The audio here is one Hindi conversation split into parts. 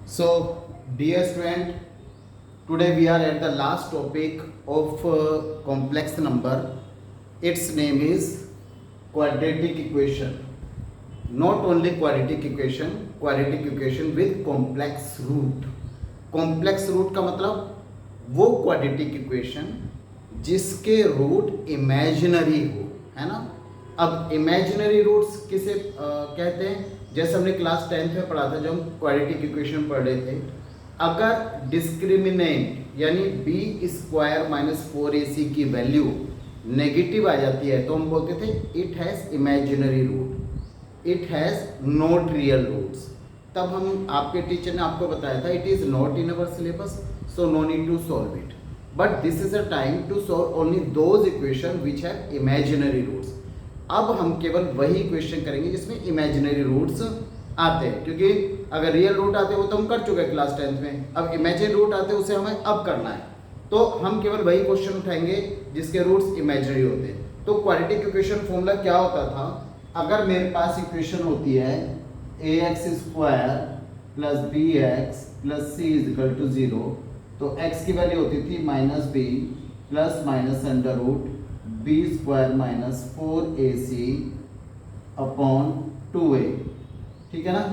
So, dear student, today we are at the last topic of complex number. Its name is quadratic equation. Not only quadratic equation with complex root. Complex root का मतलब वो quadratic equation जिसके रूट इमेजिनरी हो, है ना। अब इमेजिनरी रूट्स किसे कहते हैं? जैसे हमने क्लास 10th में पढ़ा था, जब हम क्वाड्रेटिक इक्वेशन पढ़ रहे थे, अगर डिस्क्रिमिनेंट यानी बी स्क्वायर माइनस 4ac की वैल्यू नेगेटिव आ जाती है तो हम बोलते थे it has imaginary root, it has not real roots. तब हम आपके टीचर ने आपको बताया था it is not in our syllabus, so no need to solve it, but this is a time to solve only those equation which have imaginary roots. अब हम केवल वही इक्वेशन करेंगे जिसमें इमेजिनरी रूट्स आते हैं, क्योंकि अगर रियल रूट आते हैं वो तो हम कर चुके हैं क्लास 10th में, अब इमेजिनरी रूट आते हैं उसे हमें अब करना है, तो हम केवल वही क्वेश्चन उठाएंगे जिसके रूट्स इमेजिनरी होते हैं। तो क्वाड्रेटिक इक्वेशन फॉर्मूला क्या होता था? अगर मेरे पास इक्वेशन होती है ax square plus B X plus C is equal to 0, तो x की वैल्यू होती थी minus B plus minus under root B square minus 4ac upon 2a, ठीक है ना।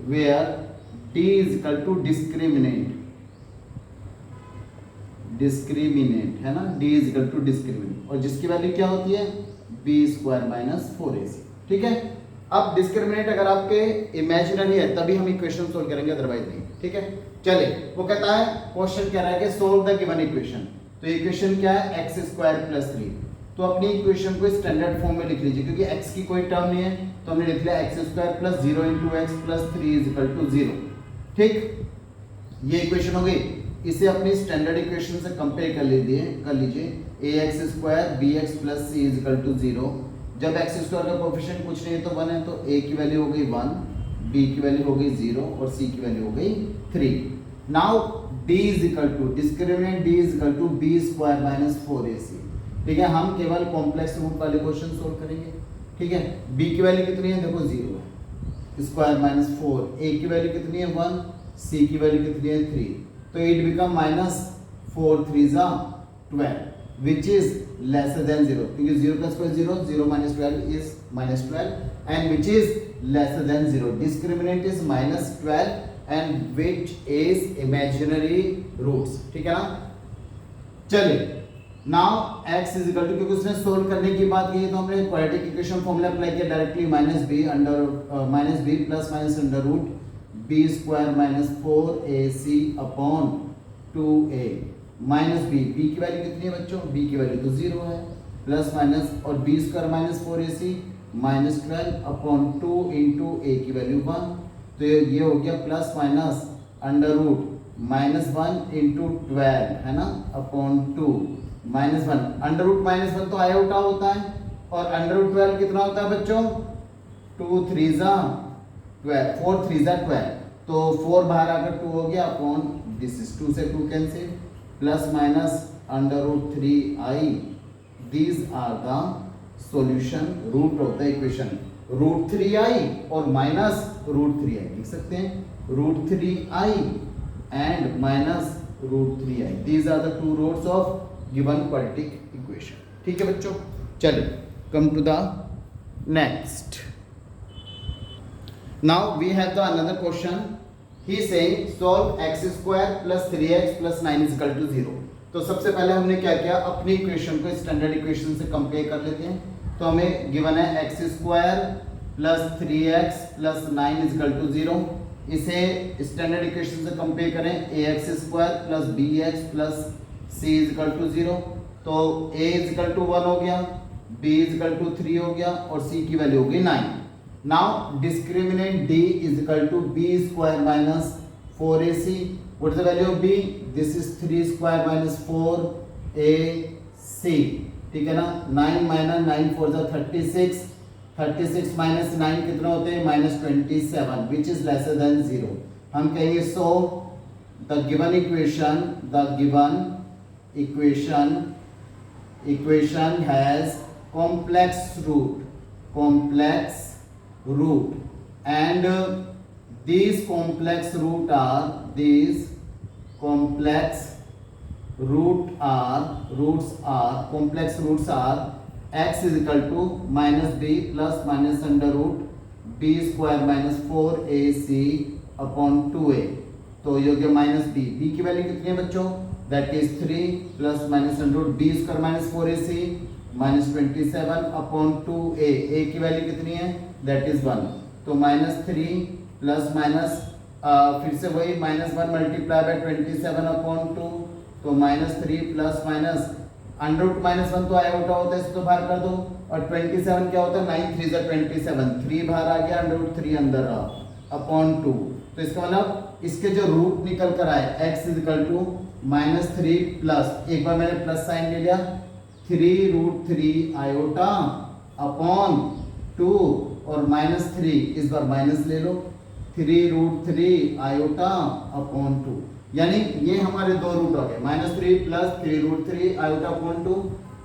Where d is equal to discriminant है ना, d is equal to discriminant, और जिसकी वैल्यू क्या होती है बी स्क्वायर माइनस 4ac, ठीक है। अब डिस्क्रिमिनेंट अगर आपके इमेजिनरी है तभी हम इक्वेशन सोल्व करेंगे, अदरवाइज नहीं, ठीक है। चलिए, वो कहता है क्वेश्चन कह रहा है कि सोल्व द गिवन इक्वेशन। तो इक्वेशन क्या है? X square plus 3। तो अपनी इक्वेशन को स्टैंडर्ड फॉर्म में लिख लीजिए, क्योंकि x की कोई टर्म नहीं है तो हमने लिख लिया X square plus 0 into X plus 3 is equal to 0, ठीक। ये इक्वेशन हो गई। इसे अपनी स्टैंडर्ड इक्वेशन से कंपेयर कर लीजिए ax square bx plus c is equal to 0। जब एक्स स्क्वायर का कोएफिशिएंट कुछ नहीं है तो 1 है, तो a की वैल्यू हो गई 1, b की वैल्यू हो गई 0 और c की वैल्यू हो गई 3। Now d is equal to discriminant d is equal to b square minus 4ac, ठीक है। हम केवल कॉम्प्लेक्स रूट वाले क्वेश्चन सोल्व करेंगे, ठीक है। b की वैल्यू कितनी है? देखो 0 है, स्क्वायर माइनस 4, a की वैल्यू कितनी है 1, c की वैल्यू कितनी है 3, तो इट बिकम माइनस 4 3 जा 12 विच इज लेसर देन 0, क्योंकि 0 plus 0 0 minus 12 is minus 12 and which is lesser than 0। Discriminant is minus 12 and which is imaginary roots, ठीक है ना। चलिए, now x is equal to, क्योंकि उसने सोल्व करने की बात की है तो हमने क्वाड्रेटिक इक्वेशन फॉर्मूला अप्लाई किया directly, minus B plus minus under root B square minus 4ac upon 2a minus B की वैल्यू कितनी है बच्चों? b की वैल्यू तो 0 है, प्लस माइनस और B square minus 4ac minus 12 upon 2 into a की वैल्यू 1, तो ये हो गया plus minus under root minus 1 into 12, है ना, upon 2 minus 1। Under root minus 1 तो आयोटा होता है, और अंडर रूट 12 कितना होता है बच्चों? 2 3 जा 12, 4 3 जा 12, तो 4 बाहर आकर 2 हो गया अपॉन दिस इज 2 से 2 cancel, plus minus under root 3i, these are the solution root of the equation. Root 3i और माइनस रूट 3i लिख सकते हैं, root 3i and minus root 3i, these are the two roots of given quadratic equation, ठीक है बच्चों। चलिए, come to the next. Now we have the another question. He is saying solve x square plus 3x plus 9 is equal to 0। तो सबसे पहले हमने क्या किया? अपनी इक्वेशन को स्टैंडर्ड इक्वेशन से कंपेयर कर लेते हैं। तो हमें गिवन है x square plus 3x plus 9 is equal to 0। इसे स्टैंडर्ड इक्वेशन से कंपेयर करें ax square plus bx plus c is equal to 0, तो a इज इक्वल टू 1 हो गया, b इज इक्वल टू 3 हो गया और c की वैल्यू हो गई 9। Now discriminant d is equal to b square minus 4ac, what is the value of b? This is 3 square minus 4ac, ठीक है ना। 9 माइनस 9 4 जा 36, 36 माइनस 9 कितना होते हैं? Minus 27 which is lesser than 0। हम कहेंगे so the given equation has complex root and these complex roots are x is equal to minus b plus minus under root b square minus 4ac upon 2a। तो ये हो गया माइनस बी, बी की वैल्यू कितनी है बच्चों, that is 3 plus minus under root B square minus 4ac minus 27 upon 2a, a की वैल्यू कितनी है, दैट इज 1। तो माइनस 3 प्लस माइनस फिर से वही माइनस 1 मल्टीप्लाई बाय 27 अपॉन 2, तो minus 3 plus minus under root minus 1 तो आयोटा होता है, इसको तो बाहर कर दो, और 27 क्या होता है, 9 3 जा 27, 3 बाहर आ गया, अंडर रूट 3 अंदर रहा अपॉन 2। तो इसका मतलब इसके जो रूट निकल कर आए x is equal to minus 3 plus, एक बार मैंने प्लस साइन ले लिया, 3√3 आयोटा अपॉन 2 और माइनस 3 इस बार माइनस ले लो, 3√3 आयोटा अपॉन 2, यानी ये हमारे दो रूट हो गए, -3 प्लस 3√3 आयोटा अपॉन 2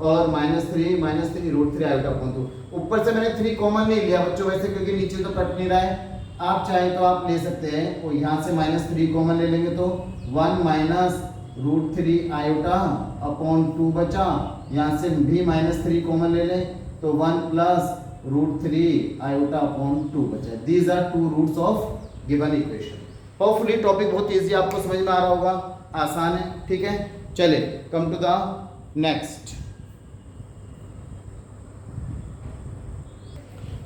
और -3 -3√3 आयोटा अपॉन 2। ऊपर से मैंने 3 कॉमन नहीं लिया बच्चों वैसे, क्योंकि नीचे तो कट नहीं रहा है, आप चाहे तो आप ले सकते हैं, और यहाँ से -3 कॉमन ले लेंगे तो 1 -√3 आयोटा अपॉन 2 बचा, यहाँ से भी -3 कॉमन ले लें तो 1 +√3 आयोटा अपॉन 2 बचा। These are 2 roots of given equation. Hopefully topic बहुत इजी आपको समझ में आ रहा होगा, आसान है, ठीक है। चले come to the next.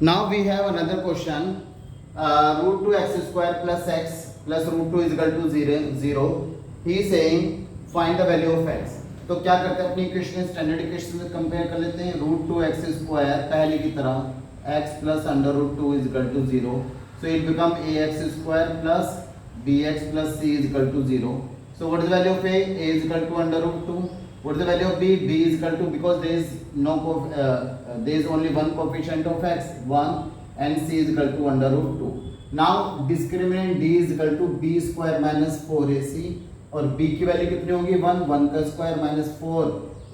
Now we have another question, √2x² plus x plus √2 is equal to 0। He is saying find the value of x। तो क्या करते हैं, अपनी इक्वेशन स्टैंडर्ड इक्वेशन से कंपेयर कर लेते हैं। √2x² पहले की तरह x plus under √2 is equal to 0, so it become ax² plus bx plus c is equal to 0। so what is the value of a is equal to under √2, what is the value of b is equal to, because there is no there is only one coefficient of x 1 and c is equal to under √2। now discriminant d is equal to b square minus 4ac, और b की वैल्यू कितनी होगी, 1 का स्क्वायर माइनस 4,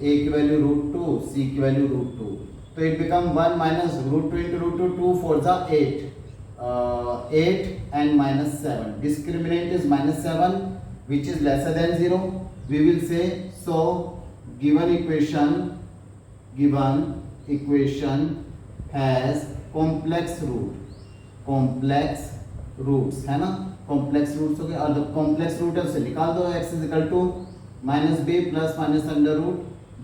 a की वैल्यू √2, c की वैल्यू √2, तो इट बिकम 1 minus √2 into √2, 2 4 जा 8 and -7, discriminant is -7 which is lesser than 0। we will say so given equation has complex roots है ना, कॉम्प्लेक्स रूट्स हो गए, और कॉम्प्लेक्स रूट है उसे निकाल दो, x is equal to -b plus minus under root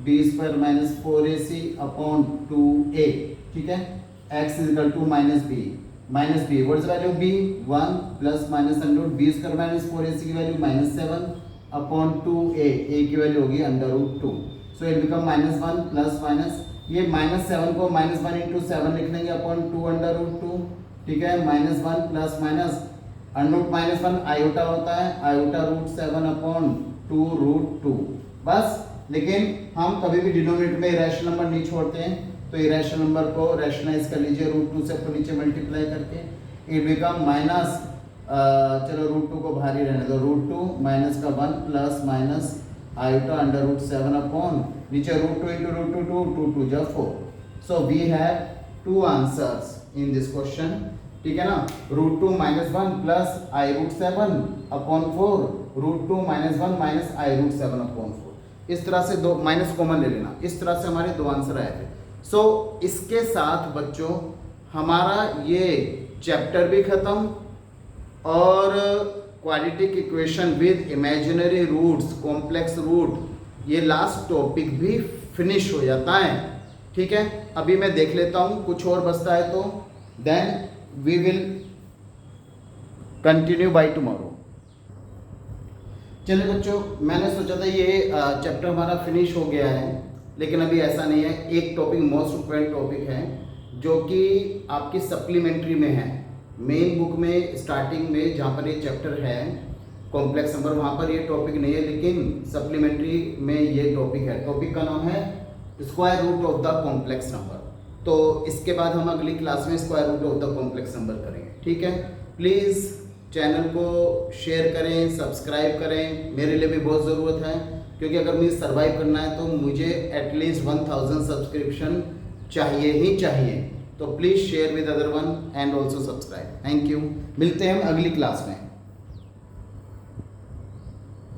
b square minus 4ac upon 2a, ठीक है। x is equal to -b, what is value b 1 plus minus under root b square minus 4ac की वैल्यू -7 अपॉन 2a, a की वैल्यू होगी under root 2, so it become -1 plus minus, ये -7 को -1 into 7 लिख लेंगे अपॉन 2 अंडर रूट 2, ठीक है। -1 plus minus under root -1 iota होता है, आयोटा √7 अपॉन 2√2 बस। लेकिन हम कभी भी डिनोमिनेटर में इरेशनल नंबर नहीं छोड़ते हैं, तो इरेशनल नंबर को रैशनलाइज कर लीजिए √2 से, आपको नीचे मल्टीप्लाई करके इट बिकम माइनस, चलो √2 को बाहर ही रहने दो, √2 माइनस का 1 plus minus iota under √7 upon नीचे √2 into √2 2 2 जा 4। So we have 2 answers in this question, ठीक है ना। √2 -1 plus i√7 upon 4, √2 -1 minus i√7 upon 4। इस तरह से दो माइनस कॉमन ले लेना, इस तरह से हमारे दो आंसर आए थे। सो इसके साथ बच्चों हमारा ये चैप्टर भी खत्म, और quadratic equation with imaginary roots, complex root, ये लास्ट टॉपिक भी फिनिश हो जाता है, ठीक है। अभी मैं देख लेता हूँ कुछ और बचता है तो then we will continue by tomorrow। चलिए बच्चों, मैंने सोचा था ये चैप्टर हमारा फिनिश हो गया है, लेकिन अभी ऐसा नहीं है। एक टॉपिक मोस्ट इम्पोर्टेंट टॉपिक है जो कि आपकी सप्लीमेंट्री में है, मेन बुक में स्टार्टिंग में जहाँ पर ये चैप्टर है कॉम्प्लेक्स नंबर, वहाँ पर ये टॉपिक नहीं है, लेकिन सप्लीमेंट्री में ये टॉपिक है। टॉपिक का नाम है square root of the complex number. तो इसके बाद हम अगली क्लास में square root of the complex number करेंगे, ठीक है। प्लीज़ चैनल को शेयर करें, सब्सक्राइब करें, मेरे लिए भी बहुत ज़रूरत है, क्योंकि अगर मुझे सर्वाइव करना है तो मुझे एटलीस्ट 1000 सब्सक्रिप्शन चाहिए ही चाहिए। तो तो please share with other one and also subscribe. Thank you, मिलते हैं हम अगली क्लास में।